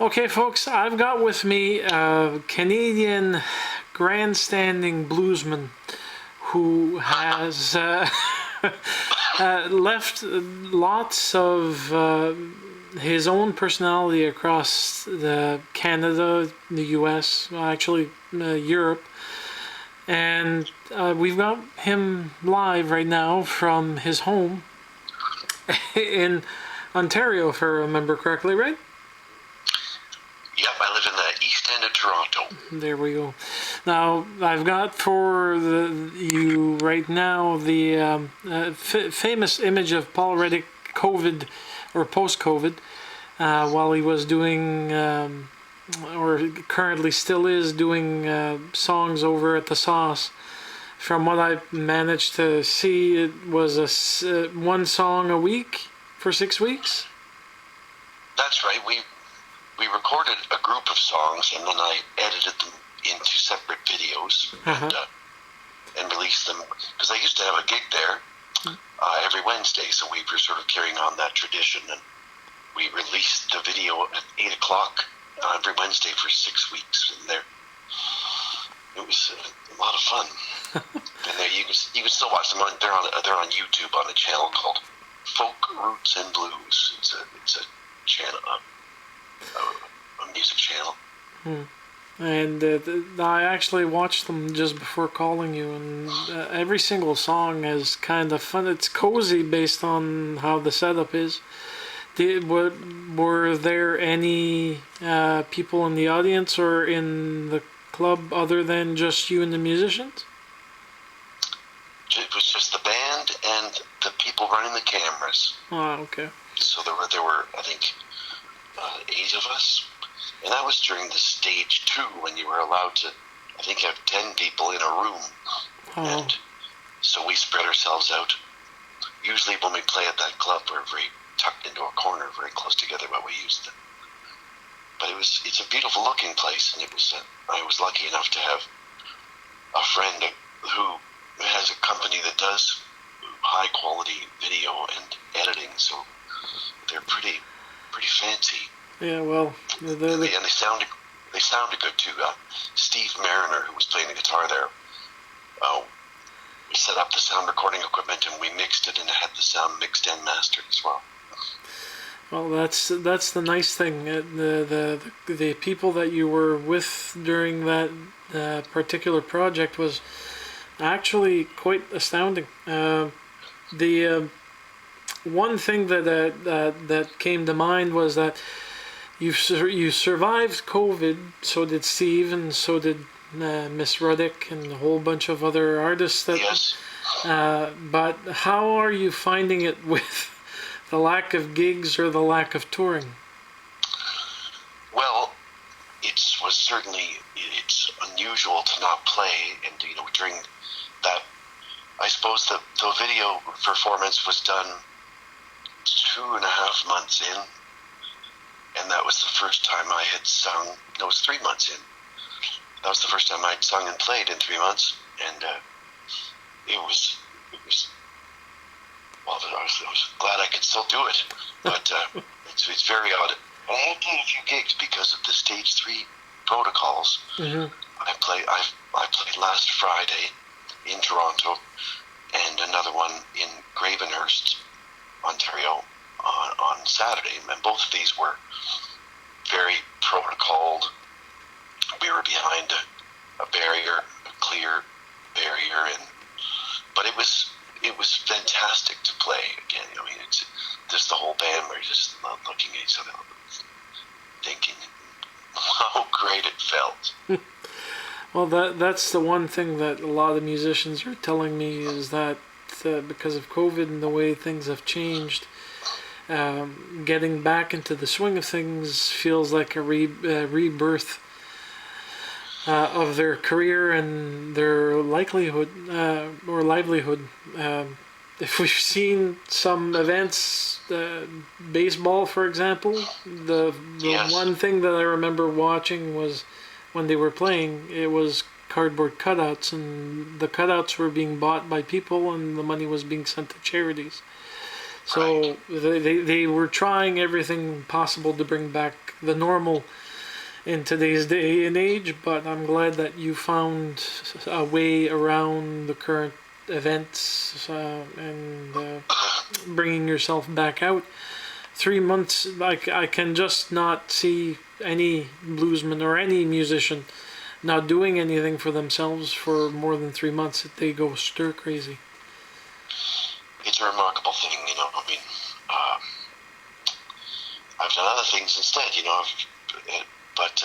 Okay, folks, I've got with me a Canadian grandstanding bluesman who has left lots of his own personality across Canada, the US, well, actually Europe. And we've got him live right now from his home in Ontario, if I remember correctly, right? Yep, I live in the east end of Toronto. There we go. Now, I've got for you right now the famous image of Paul Reddick COVID or post-COVID while he was doing or currently still is doing songs over at the Sauce. From what I managed to see, it was one song a week for 6 weeks. That's right. We recorded a group of songs and then I edited them into separate videos and released them because I used to have a gig there every Wednesday, so we were sort of carrying on that tradition, and we released the video at 8 o'clock every Wednesday for 6 weeks, and it was a lot of fun. And there you can still watch them they're on YouTube on a channel called Folk Roots and Blues. It's a channel. A music channel. And I actually watched them just before calling you, and every single song is kind of fun. It's cozy based on how the setup is. Were there any people in the audience or in the club other than just you and the musicians? It was just the band and the people running the cameras. Oh, okay. So there were I think 8 of us, and that was during the stage 2 when you were allowed to, I think, have 10 people in a room. And so we spread ourselves out. Usually when we play at that club, we're very tucked into a corner, very close together, but we used it. But it's a beautiful looking place, and I was lucky enough to have a friend who has a company that does high quality video and editing, so they're pretty fancy. Yeah, well, and they sounded good too. Steve Mariner, who was playing the guitar there, we set up the sound recording equipment and we mixed it and had the sound mixed and mastered as well. Well, that's the nice thing. The people that you were with during that particular project was actually quite astounding. The one thing that came to mind was that you survived COVID. So did Steve, and so did Miss Reddick, and a whole bunch of other artists. Yes. But how are you finding it with the lack of gigs or the lack of touring? Well, it's unusual to not play, and during that, I suppose the video performance was done 2.5 months in, and that was the first time I had sung. No, it was 3 months in. That was the first time I'd sung and played in 3 months, and it was. Well, I was glad I could still do it, but it's very odd. I had to do a few gigs because of the stage 3 protocols. Mm-hmm. I played last Friday in Toronto, and another one in Gravenhurst, Ontario, on Saturday, and both of these were very protocoled. We were behind a barrier, a clear barrier, but it was fantastic to play again. I mean, it's just the whole band were just looking at each other, thinking how great it felt. Well, that's the one thing that a lot of musicians are telling me is that because of COVID and the way things have changed, getting back into the swing of things feels like a rebirth of their career and their likelihood or livelihood. If we've seen some events, baseball, for example, the Yes. one thing that I remember watching was when they were playing, it was cardboard cutouts, and the cutouts were being bought by people and the money was being sent to charities. So they were trying everything possible to bring back the normal in today's day and age, but I'm glad that you found a way around the current events and bringing yourself back out. 3 months, like, I can just not see any bluesman or any musician not doing anything for themselves for more than 3 months. They go stir crazy. It's a remarkable thing, you know. I mean, I've done other things instead, you know. But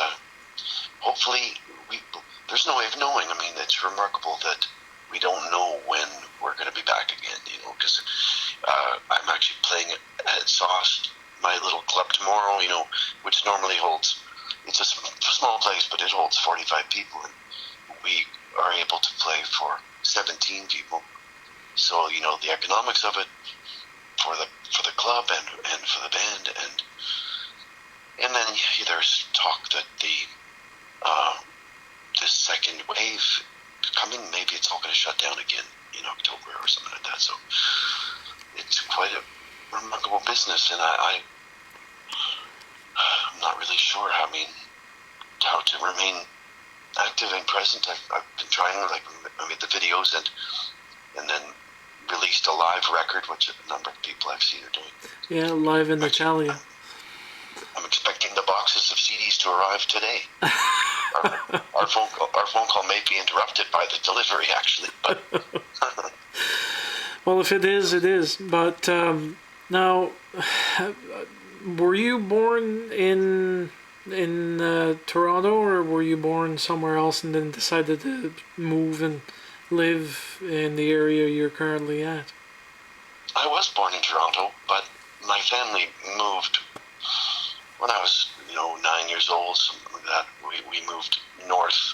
hopefully, there's no way of knowing. I mean, it's remarkable that we don't know when we're going to be back again, you know, because I'm actually playing at Sauce, my little club tomorrow, you know, which normally holds, it's a small place, but it holds 45 people, and we are able to play for 17 people. So, you know, the economics of it for the club and for the band, and then there's talk that this second wave coming, maybe it's all going to shut down again in October or something like that. So it's quite a remarkable business, and I'm not really sure how to remain active and present. I've been trying, like, I made the videos and then released a live record, which a number of people I've seen are doing. Yeah, live in Italia. I'm expecting the boxes of CDs to arrive today. Our phone call may be interrupted by the delivery, actually. But well, if it is, it is. But now, were you born in Toronto, or were you born somewhere else and then decided to move and live in the area you're currently at? I was born in Toronto, but my family moved when I was, 9 years old, something like that. We moved north,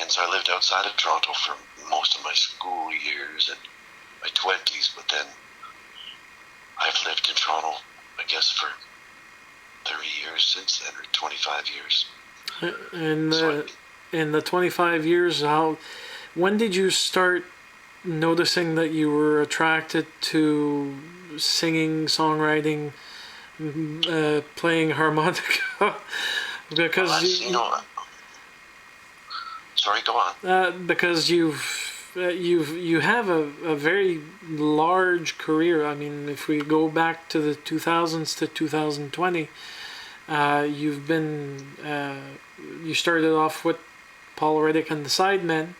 and so I lived outside of Toronto for most of my school years and my 20s, but then I've lived in Toronto, I guess, for 30 years since then, or 25 years. And in the 25 years, when did you start noticing that you were attracted to singing, songwriting, playing harmonica? Because sorry, go on. Because you have a very large career. I mean, if we go back to the 2000s to 2020, you've been you started off with Paul Reddick and the Sidemen,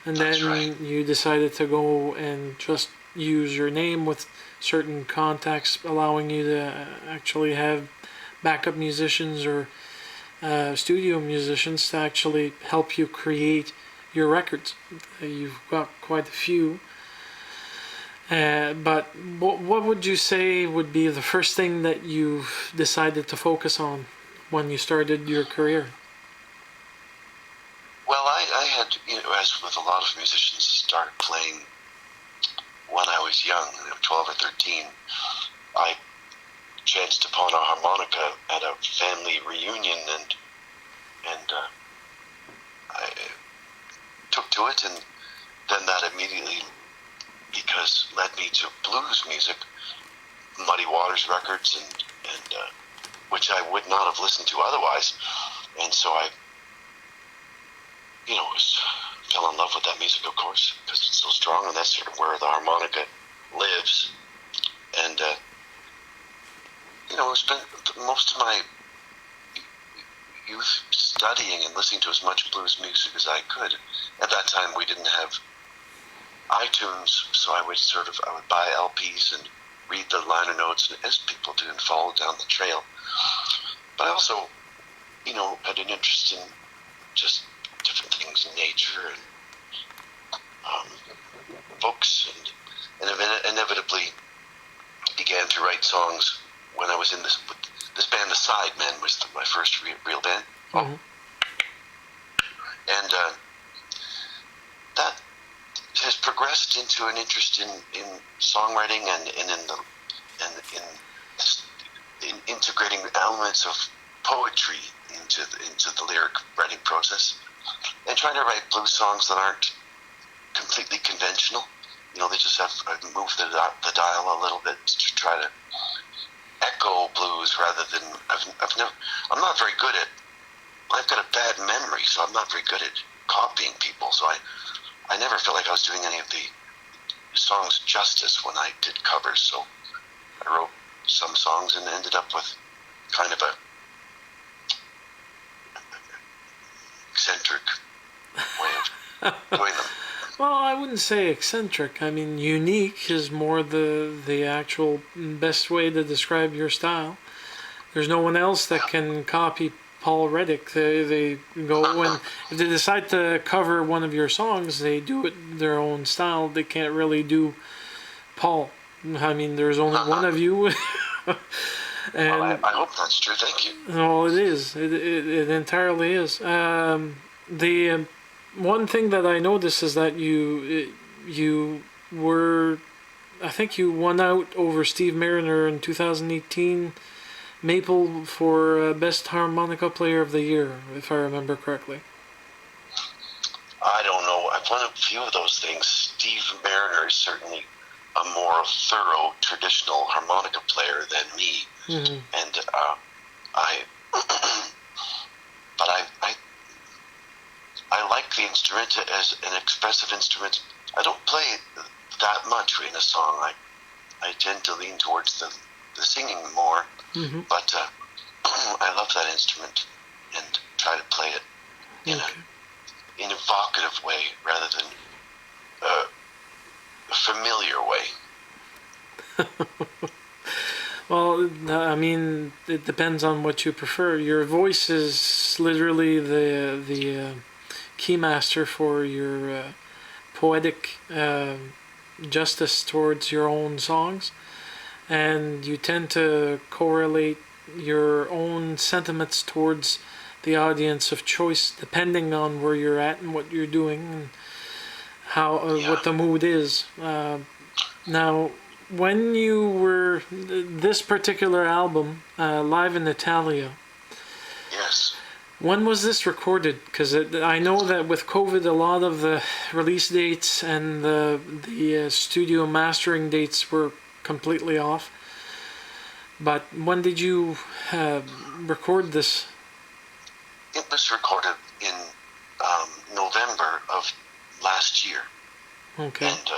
and then you decided to go and just use your name with certain contacts, allowing you to actually have backup musicians or studio musicians to actually help you create your records. You've got quite a few. But what would you say would be the first thing that you've decided to focus on when you started your career? Well, I had, as with a lot of musicians, started playing when I was young, 12 or 13. I chanced upon a harmonica at a family reunion, and I took to it, and then that immediately, because led me to blues music, Muddy Waters records, and which I would not have listened to otherwise, and so I fell in love with that music, of course, because it's so strong, and that's sort of where the harmonica lives. And I spent most of my youth studying and listening to as much blues music as I could. At that time, we didn't have iTunes, so I would buy LPs and read the liner notes, as people do, and follow down the trail. But I also, had an interest in just different things in nature and books, and inevitably began to write songs when I was in this band. The Sidemen was my first real band. Mm-hmm. And that has progressed into an interest in songwriting and in integrating elements of poetry into the lyric writing process, and trying to write blues songs that aren't completely conventional, they just have moved the dial a little bit to try to echo blues rather than I'm not very good at. I've got a bad memory, so I'm not very good at copying people. So I never felt like I was doing any of the songs justice when I did covers. So I wrote some songs and ended up with kind of a eccentric way of doing them. Well, I wouldn't say eccentric. I mean, unique is more the actual best way to describe your style. There's no one else that can copy Paul Reddick. They go when if they decide to cover one of your songs, they do it their own style. They can't really do Paul. I mean, there's only one of you. And well, I hope that's true. Thank you. no, it is. It entirely is. The one thing that I noticed is that you were, I think you won out over Steve Mariner in 2018 Maple for Best Harmonica Player of the Year, if I remember correctly. I don't know. I've won a few of those things. Steve Mariner is certainly a more thorough traditional harmonica player than me, and I like the instrument as an expressive instrument. I don't play that much in a song. I tend to lean towards the singing more, but I love that instrument and try to play it in an evocative way rather than a familiar way. Well, I mean, it depends on what you prefer. Your voice is literally the keymaster for your poetic justice towards your own songs, and you tend to correlate your own sentiments towards the audience of choice depending on where you're at and what you're doing and how what the mood is. Now, when you were this particular album, Live in Italia. Yes. When was this recorded? Because I know that with COVID, a lot of the release dates and the studio mastering dates were completely off. But when did you record this? It was recorded in November of last year. Okay. And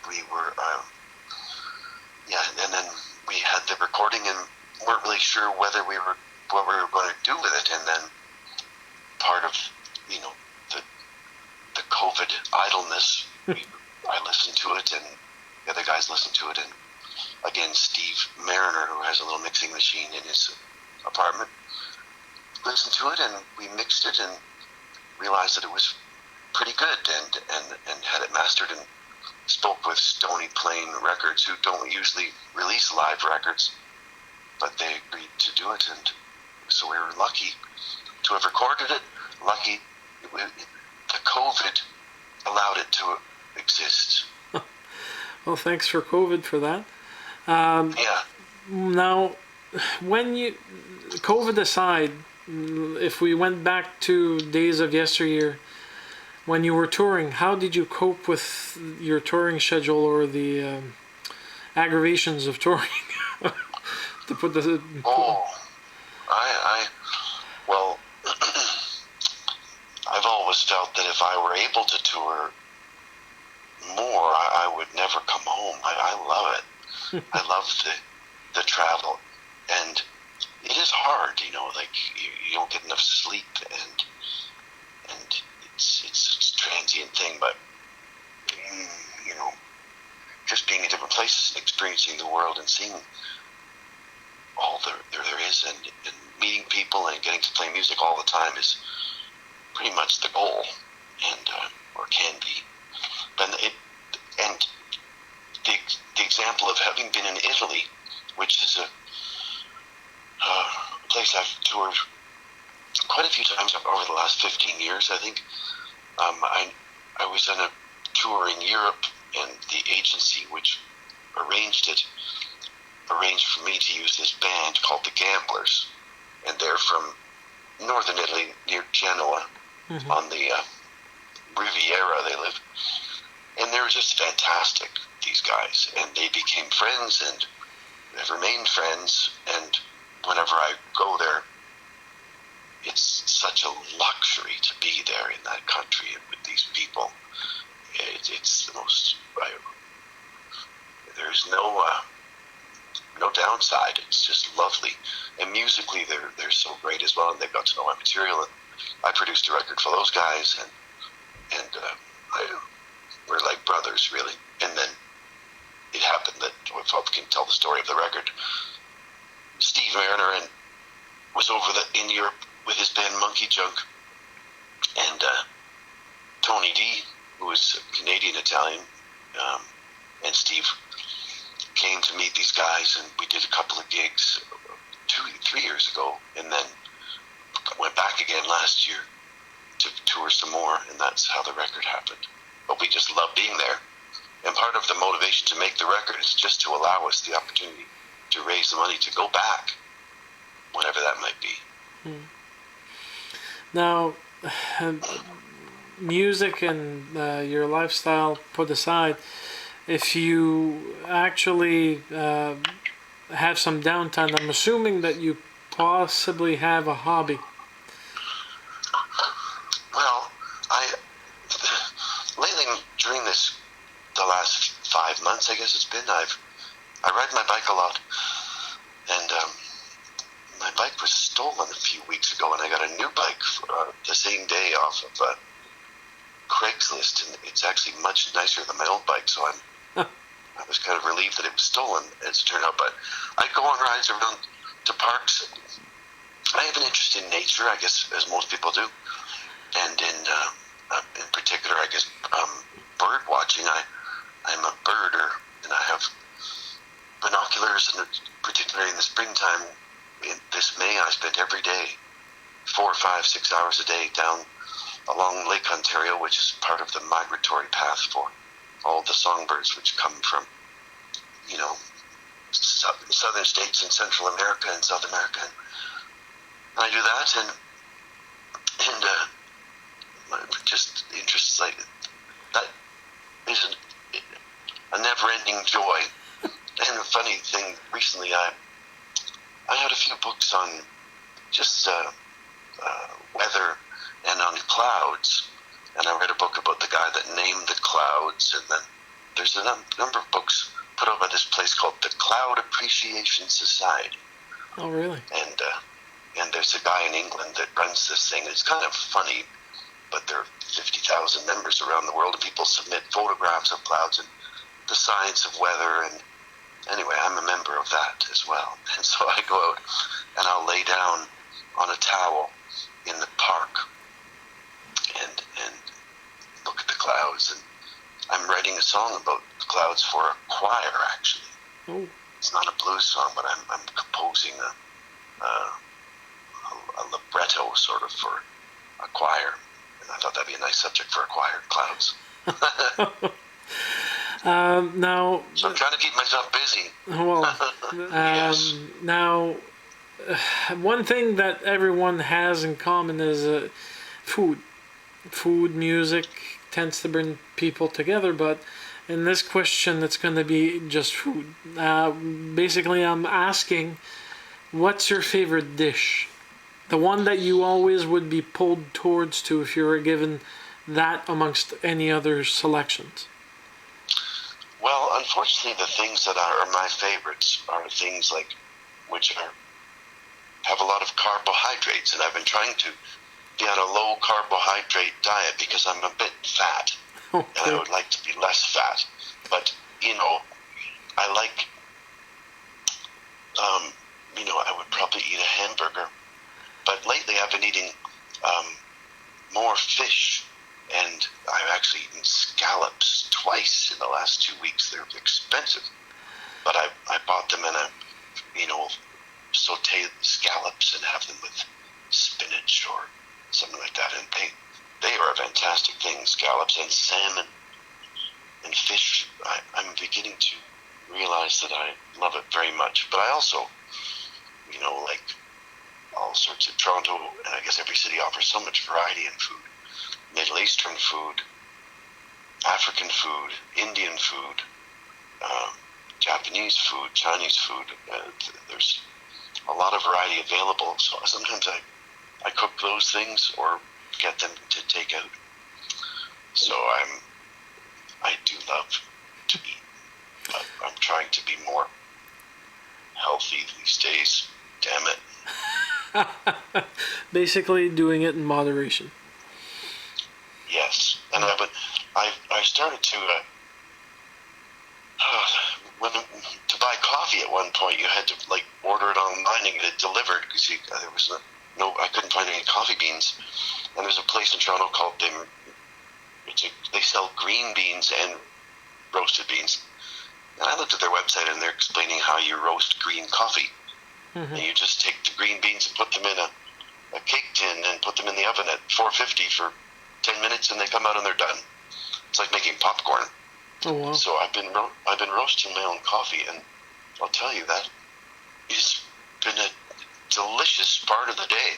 we were, and then we had the recording and weren't really sure what we were going to do with it. And then part of, the COVID idleness, I listened to it and the other guys listened to it. And again, Steve Mariner, who has a little mixing machine in his apartment, listened to it and we mixed it and realized that it was pretty good and had it mastered and spoke with Stony Plain Records, who don't usually release live records, but they agreed to do it, and so we were lucky to have recorded it. Lucky the COVID allowed it to exist. Well, thanks for COVID for that. Now, when COVID aside, if we went back to days of yesteryear, when you were touring, how did you cope with your touring schedule or the aggravations of touring? To put the well, I've always felt that if I were able to tour more, I would never come home. I love it. I love the travel, and it is hard, like you don't get enough sleep, and it's a transient thing, but just being in different places and experiencing the world and seeing all there is and meeting people and getting to play music all the time is pretty much the goal, and or can be. And the example of having been in Italy, which is a place I've toured quite a few times over the last 15 years, I think. I was on a tour in Europe, and the agency which arranged for me to use this band called the Gamblers, and they're from northern Italy near Genoa, on the Riviera they live, And they were just fantastic, these guys. And they became friends, and they've remained friends. And whenever I go there, it's such a luxury to be there in that country with these people. It's the most. There's no downside. It's just lovely, and musically they're so great as well. And they've got to know my material. And I produced a record for those guys, and we're like brothers, really. And then it happened that, if I can tell the story of the record, Steve Mariner was over in Europe with his band Monkey Junk, and Tony D, who was Canadian-Italian, and Steve came to meet these guys, and we did a couple of gigs 3 years ago, and then went back again last year to tour some more, and that's how the record happened. But we just love being there, and part of the motivation to make the record is just to allow us the opportunity to raise the money to go back, whatever that might be. Now, music and your lifestyle put aside, if you actually have some downtime, I'm assuming that you possibly have a hobby. Well, lately, during the last 5 months, I guess it's been, I ride my bike a lot, and my bike was stolen a few weeks ago, and I got a new bike the same day off of Craigslist, and it's actually much nicer than my old bike, so I was kind of relieved that it was stolen, as it turned out. But I go on rides around to parks. I have an interest in nature, I guess, as most people do, and in particular, I guess, bird watching. I'm a birder, and I have binoculars, and particularly in the springtime. In this May, I spent every day 4, 5, 6 hours a day down along Lake Ontario, which is part of the migratory path for all the songbirds which come from, southern states in Central America and South America. And I do that, and just interests like that is a never-ending joy. And the funny thing, recently I had a few books on just weather and on clouds, and I read a book about the guy that named the clouds, and then there's a number of books put out by this place called the Cloud Appreciation Society. Oh, really? And there's a guy in England that runs this thing. It's kind of funny, but there are 50,000 members around the world, and people submit photographs of clouds and the science of weather, and anyway, I'm a member of that as well. And so I go out and I'll lay down on a towel in the park and look at the clouds. And I'm writing a song about the clouds for a choir, actually. Oh. It's not a blues song, but I'm composing a libretto sort of for a choir. And I thought that'd be a nice subject for a choir, clouds. Now, so I'm trying to keep myself busy. Well, yes. Now, one thing that everyone has in common is food. Food, music tends to bring people together, but in this question, it's going to be just food. Basically, I'm asking, what's your favorite dish? The one that you always would be pulled towards to if you were given that amongst any other selections. Well, unfortunately, the things that are my favorites are things like have a lot of carbohydrates, and I've been trying to be on a low carbohydrate diet because I'm a bit fat, Okay. and I would like to be less fat. But I like, I would probably eat a hamburger. But lately, I've been eating more fish. And I've actually eaten scallops twice in the last 2 weeks. They're expensive. But I bought them and I, saute scallops and have them with spinach or something like that. And they are a fantastic thing, scallops and salmon and fish. I'm beginning to realize that I love it very much. But I also, like all sorts of Toronto, and I guess every city offers so much variety in food. Middle Eastern food, African food, Indian food, Japanese food, Chinese food. There's a lot of variety available. So sometimes I cook those things or get them to take out. So I do love to eat, but I'm trying to be more healthy these days. Damn it. Basically doing it in moderation. Yes, and I started to to buy coffee at one point. You had to like order it online and get it delivered because there was I couldn't find any coffee beans. And there's a place in Toronto called they sell green beans and roasted beans. And I looked at their website and they're explaining how you roast green coffee. Mm-hmm. And you just take the green beans and put them in a cake tin and put them in the oven at 450 for 10 minutes and they come out and they're done. It's like making popcorn. Oh, wow. So I've been roasting my own coffee, and I'll tell you that it's been a delicious part of the day.